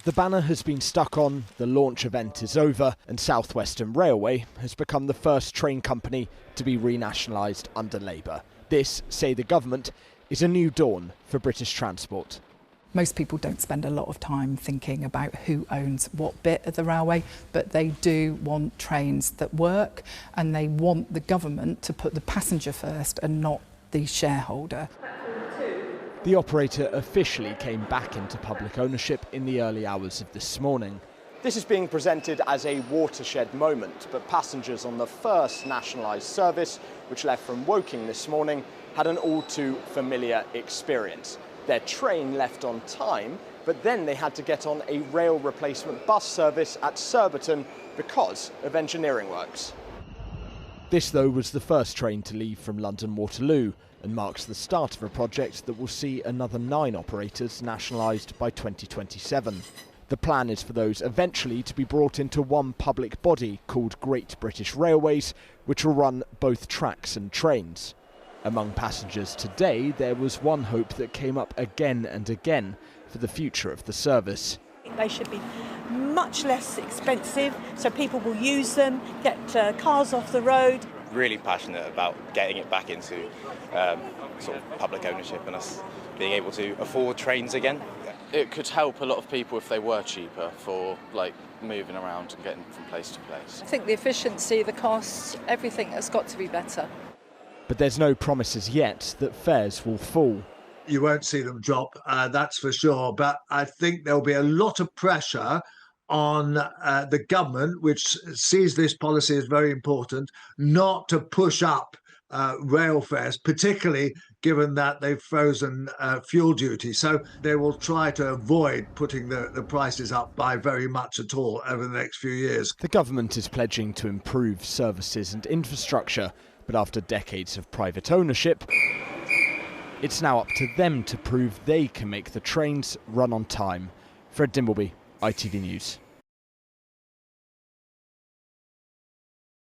The banner has been stuck on, the launch event is over, and South Western Railway has become the first train company to be renationalised under Labour. This, say the government, is a new dawn for British transport. Most people don't spend a lot of time thinking about who owns what bit of the railway, but they do want trains that work, and they want the government to put the passenger first and not the shareholder. The operator officially came back into public ownership in the early hours of this morning. This is being presented as a watershed moment, but passengers on the first nationalised service, which left from Woking this morning, had an all too familiar experience. Their train left on time, but then they had to get on a rail replacement bus service at Surbiton because of engineering works. This, though, was the first train to leave from London Waterloo and marks the start of a project that will see another 9 operators nationalised by 2027. The plan is for those eventually to be brought into one public body called Great British Railways, which will run both tracks and trains. Among passengers today, there was one hope that came up again and again for the future of the service. They should be much less expensive, so people will use them, get cars off the road. Really passionate about getting it back into sort of public ownership and us being able to afford trains again. It could help a lot of people if they were cheaper for moving around and getting from place to place. I think the efficiency, the costs, everything has got to be better. But there's no promises yet that fares will fall. You won't see them drop, that's for sure. But I think there'll be a lot of pressure on the government, which sees this policy as very important, not to push up rail fares, particularly given that they've frozen fuel duty. So they will try to avoid putting the prices up by very much at all over the next few years. The government is pledging to improve services and infrastructure, but after decades of private ownership, it's now up to them to prove they can make the trains run on time. Fred Dimbleby, ITV News.